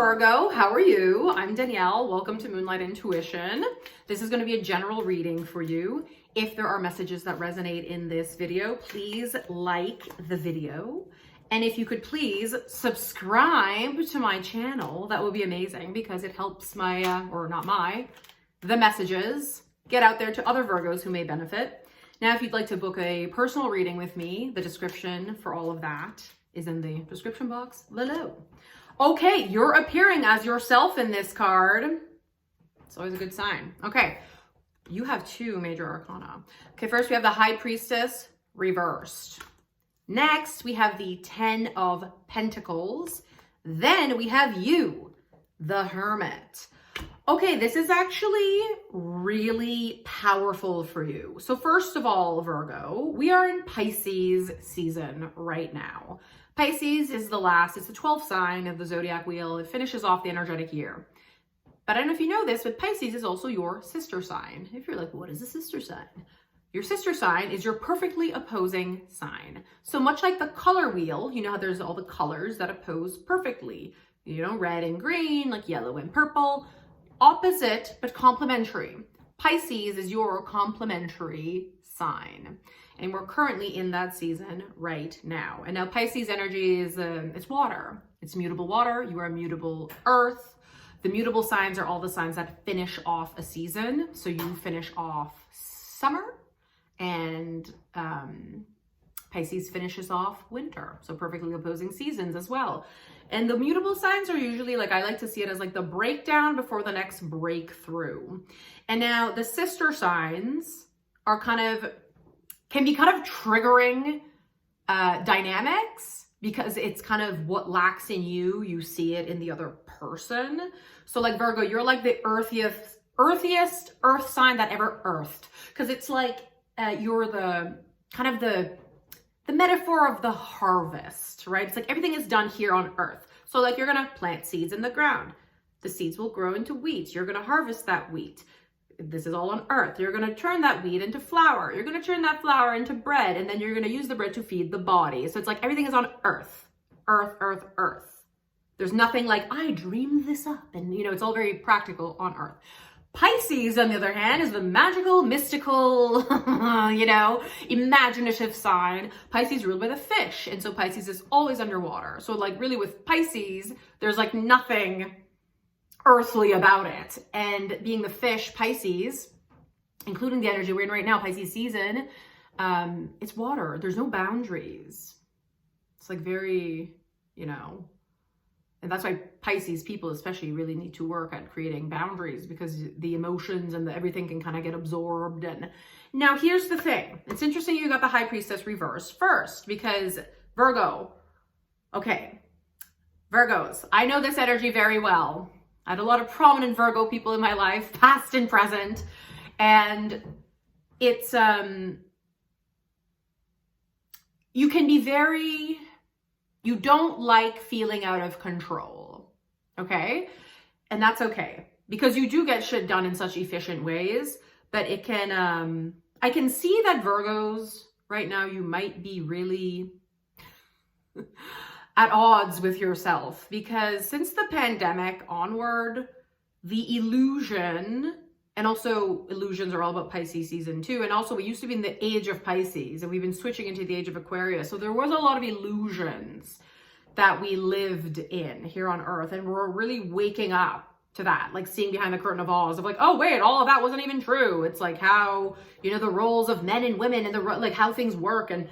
Virgo, how are you? I'm Danielle. Welcome to Moonlight Intuition. This is going to be a general reading for you. If there are messages that resonate in this video, please like the video. And if you could please subscribe to my channel, that would be amazing because it helps the messages get out there to other Virgos who may benefit. Now, if you'd like to book a personal reading with me, the description for all of that is in the description box below. Okay, you're appearing as yourself in this card. It's always a good sign. Okay, you have two major arcana. Okay, first we have the High Priestess reversed. Next, we have the Ten of Pentacles. Then we have you, the Hermit. Okay, this is actually really powerful for you. So first of all, Virgo, we are in Pisces season right now. Pisces is it's the 12th sign of the zodiac wheel. It finishes off the energetic year. But I don't know if you know this, but Pisces is also your sister sign. If you're like, what is a sister sign? Your sister sign is your perfectly opposing sign. So much like the color wheel, you know how there's all the colors that oppose perfectly. You know, red and green, like yellow and purple. Opposite, but complementary. Pisces is your complementary sign. And we're currently in that season right now. And now Pisces energy is, it's water. It's mutable water. You are mutable earth. The mutable signs are all the signs that finish off a season. So you finish off summer and Pisces finishes off winter. So perfectly opposing seasons as well. And the mutable signs are usually I like to see it as the breakdown before the next breakthrough. And now the sister signs are can be kind of triggering dynamics because it's kind of what lacks in you. You see it in the other person. So Virgo, you're the earthiest earth sign that ever earthed. Because it's you're the kind of the metaphor of the harvest, right? It's everything is done here on earth. So you're going to plant seeds in the ground. The seeds will grow into wheat. You're going to harvest that wheat. This is all on earth. You're going to turn that wheat into flour. You're going to turn that flour into bread. And then you're going to use the bread to feed the body. So it's everything is on earth. Earth, earth, earth. There's nothing I dreamed this up. And, it's all very practical on earth. Pisces, on the other hand, is the magical, mystical, imaginative sign. Pisces ruled by the fish. And so Pisces is always underwater. So really with Pisces, there's nothing earthly about it. And being the fish, Pisces, including the energy we're in right now, Pisces season, it's water. There's no boundaries. It's very, and that's why Pisces people especially really need to work at creating boundaries because the emotions and everything can kind of get absorbed. And now here's the thing. It's interesting you got the High Priestess reversed first because Virgo, okay, Virgos, I know this energy very well. I had a lot of prominent Virgo people in my life, past and present. And it's, you can be you don't like feeling out of control, okay? And that's okay, because you do get shit done in such efficient ways, but it can, I can see that Virgos, right now, you might be really at odds with yourself, because since the pandemic onward, the illusion, and also illusions are all about Pisces season too, and also we used to be in the age of Pisces, and we've been switching into the age of Aquarius, so there was a lot of illusions that we lived in here on Earth, and we're really waking up to that, seeing behind the curtain of Oz of oh wait, all of that wasn't even true. It's how, the roles of men and women and the how things work. And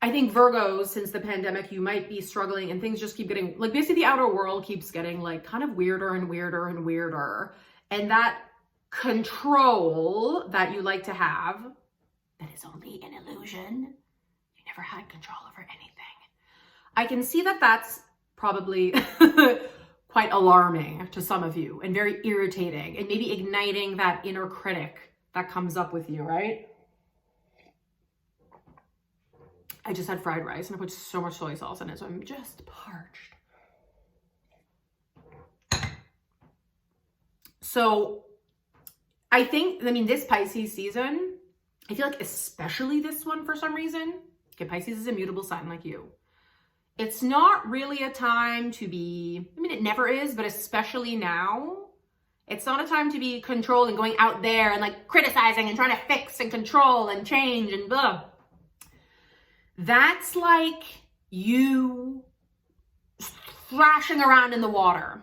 I think Virgos, since the pandemic, you might be struggling and things just keep getting, basically the outer world keeps getting kind of weirder and weirder and weirder. And that control that you like to have, that is only an illusion. You never had control over anything. I can see that that's probably quite alarming to some of you and very irritating and maybe igniting that inner critic that comes up with you, right? I just had fried rice and I put so much soy sauce in it, so I'm just parched. So I think, this Pisces season, I feel especially this one for some reason, okay, Pisces is a mutable sign like you. it's not really a time to be, I mean, it never is, but especially now, it's not a time to be controlled and going out there and like criticizing and trying to fix and control and change and blah. That's like you thrashing around in the water.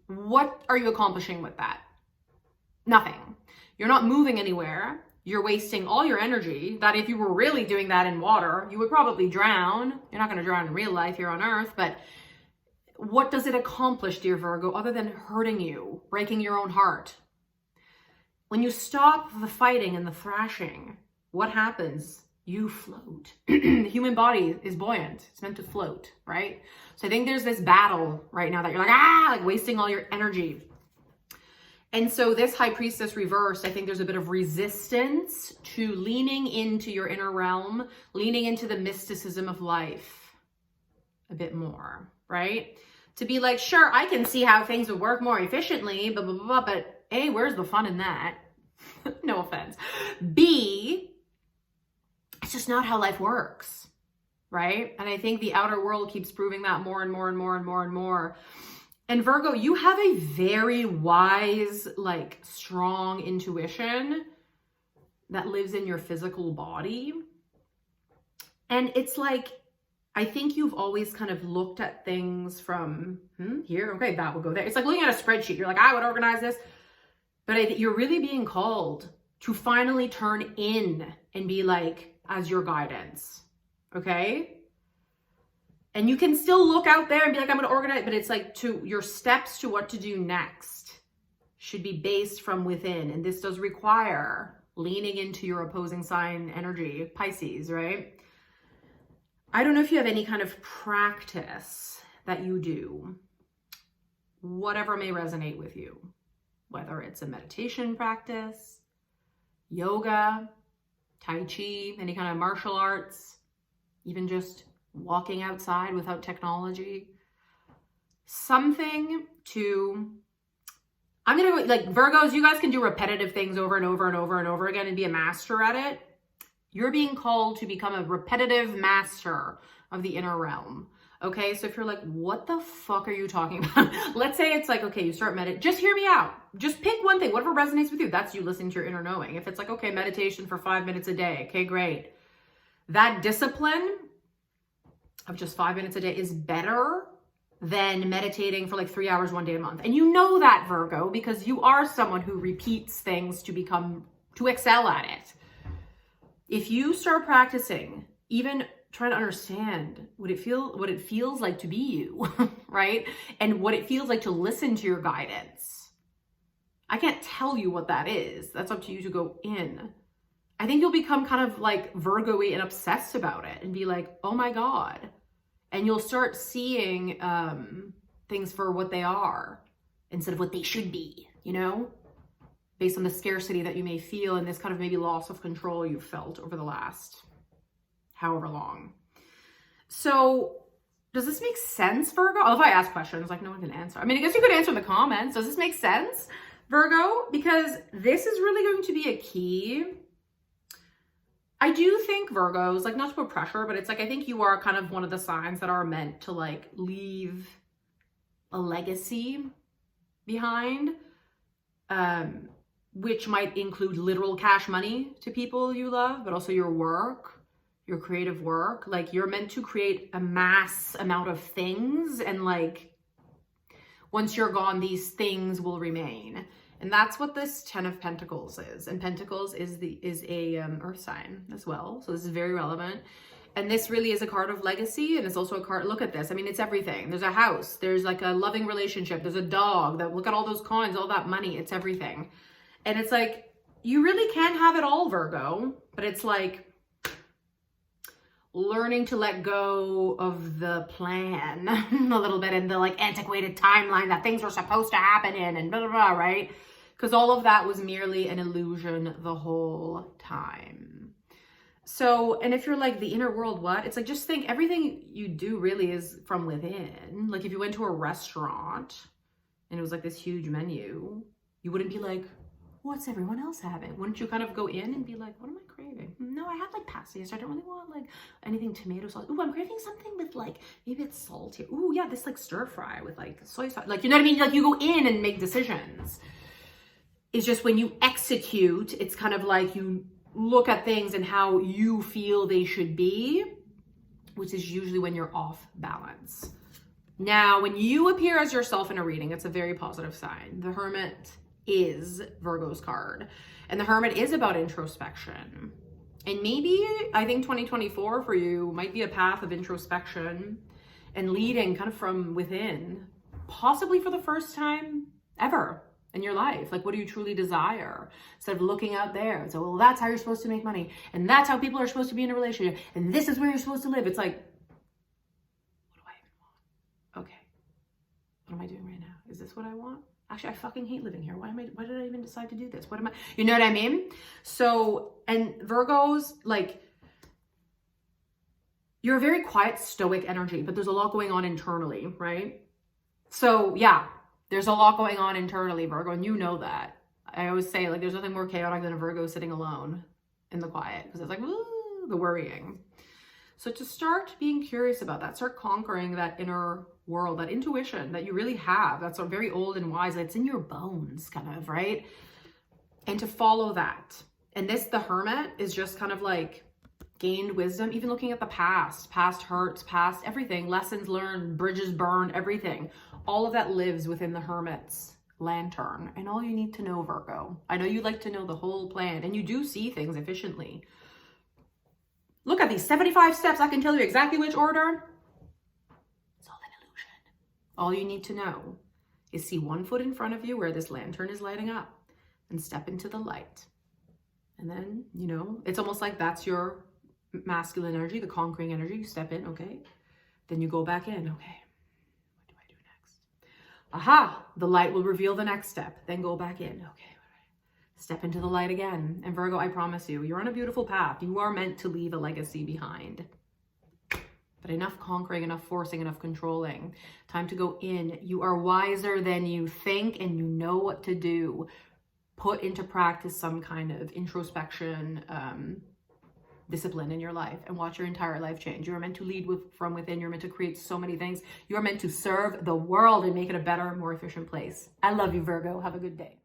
What are you accomplishing with that? Nothing. You're not moving anywhere. You're wasting all your energy that if you were really doing that in water, you would probably drown. You're not going to drown in real life here on Earth, but what does it accomplish, dear Virgo, other than hurting you, breaking your own heart? When you stop the fighting and the thrashing, what happens? You float. The human body is buoyant. It's meant to float, right? So I think there's this battle right now that you're like wasting all your energy. And so this High Priestess reverse, I think there's a bit of resistance to leaning into your inner realm, leaning into the mysticism of life a bit more, right? To be like, sure, I can see how things would work more efficiently, blah, blah, blah, blah, but A, where's the fun in that? No offense. B, it's just not how life works, right? And I think the outer world keeps proving that more and more and more and more and more. And Virgo, you have a very wise, like strong intuition that lives in your physical body. And it's like, I think you've always kind of looked at things from here, okay, that will go there. It's like looking at a spreadsheet. You're like, I would organize this. But you're really being called to finally turn in and be like, as your guidance, okay? And you can still look out there and be like, I'm going to organize, but it's like to your steps to what to do next should be based from within. And this does require leaning into your opposing sign energy, Pisces, right? I don't know if you have any kind of practice that you do, whatever may resonate with you, whether it's a meditation practice, yoga, Tai Chi, any kind of martial arts, even just walking outside without technology. Something to, I'm going to go, like Virgos, you guys can do repetitive things over and over and over and over again and be a master at it. You're being called to become a repetitive master of the inner realm. Okay, so if you're like, what the fuck are you talking about? Let's say it's like, okay, you start meditating. Just hear me out. Just pick one thing, whatever resonates with you. That's you listening to your inner knowing. If it's like, okay, meditation for 5 minutes a day. Okay, great. That discipline of just 5 minutes a day is better than meditating for like 3 hours 1 day a month. And you know that, Virgo, because you are someone who repeats things to excel at it. If you start practicing, even trying to understand what it feels like to be you, right? And what it feels like to listen to your guidance. I can't tell you what that is. That's up to you to go in. I think you'll become kind of like Virgo-y and obsessed about it and be like, oh my God. And you'll start seeing things for what they are instead of what they should be, you know? Based on the scarcity that you may feel and this kind of maybe loss of control you've felt over the last however long. So does this make sense, Virgo? Oh, if I ask questions, like no one can answer. I mean, I guess you could answer in the comments. Does this make sense, Virgo? Because this is really going to be a key. I do think Virgos, like not to put pressure, but it's like, I think you are kind of one of the signs that are meant to like leave a legacy behind, which might include literal cash money to people you love, but also your work, your creative work. Like you're meant to create a mass amount of things. And like, once you're gone, these things will remain. And that's what this 10 of Pentacles is. And Pentacles is a earth sign as well. So this is very relevant. And this really is a card of legacy. And it's also a card, look at this. I mean, it's everything. There's a house, there's like a loving relationship, there's a dog, look at all those coins, all that money, it's everything. And it's like, you really can have it all, Virgo, but it's like learning to let go of the plan a little bit and the like antiquated timeline that things were supposed to happen in and blah, blah, blah, right? Because all of that was merely an illusion the whole time. So, and if you're like the inner world, what? It's like, just think everything you do really is from within. Like if you went to a restaurant and it was like this huge menu, you wouldn't be like, what's everyone else having? Wouldn't you kind of go in and be like, what am I craving? No, I had like pasta yesterday. I don't really want like anything tomato sauce. Ooh, I'm craving something with like, maybe it's salty. Ooh, yeah, this like stir fry with like soy sauce. Like, you know what I mean? Like you go in and make decisions. It's just when you execute, it's kind of like you look at things and how you feel they should be, which is usually when you're off balance. Now, when you appear as yourself in a reading, it's a very positive sign. The Hermit is Virgo's card. And the Hermit is about introspection. And maybe, I think 2024 for you might be a path of introspection and leading kind of from within, possibly for the first time ever in your life. Like, what do you truly desire? Instead of looking out there. So, well, that's how you're supposed to make money. And that's how people are supposed to be in a relationship. And this is where you're supposed to live. It's like, what do I even want? Okay. What am I doing right now? Is this what I want? Actually, I fucking hate living here. Why did I even decide to do this? What am I, you know what I mean? So, and Virgos, like, you're a very quiet, stoic energy, but there's a lot going on internally, right? So yeah, there's a lot going on internally, Virgo, and you know that. I always say, like, there's nothing more chaotic than a Virgo sitting alone in the quiet, because it's like, ooh, the worrying. So to start being curious about that, start conquering that inner world, that intuition that you really have, that's very old and wise, it's in your bones kind of, right? And to follow that. And this, the Hermit, is just kind of like gained wisdom, even looking at the past hurts, past everything, lessons learned, bridges burned, everything. All of that lives within the Hermit's lantern. And all you need to know, Virgo, I know you like to know the whole plan, and you do see things efficiently. Look at these 75 steps. I can tell you exactly which order. It's all an illusion. All you need to know is see one foot in front of you where this lantern is lighting up and step into the light. And then, you know, it's almost like that's your masculine energy, the conquering energy. You step in, okay. Then you go back in, okay. What do I do next? Aha, the light will reveal the next step. Then go back in, okay. Step into the light again. And Virgo, I promise you, you're on a beautiful path. You are meant to leave a legacy behind. But enough conquering, enough forcing, enough controlling. Time to go in. You are wiser than you think, and you know what to do. Put into practice some kind of introspection, discipline in your life, and watch your entire life change. You are meant to lead from within. You're meant to create so many things. You are meant to serve the world and make it a better, more efficient place. I love you, Virgo. Have a good day.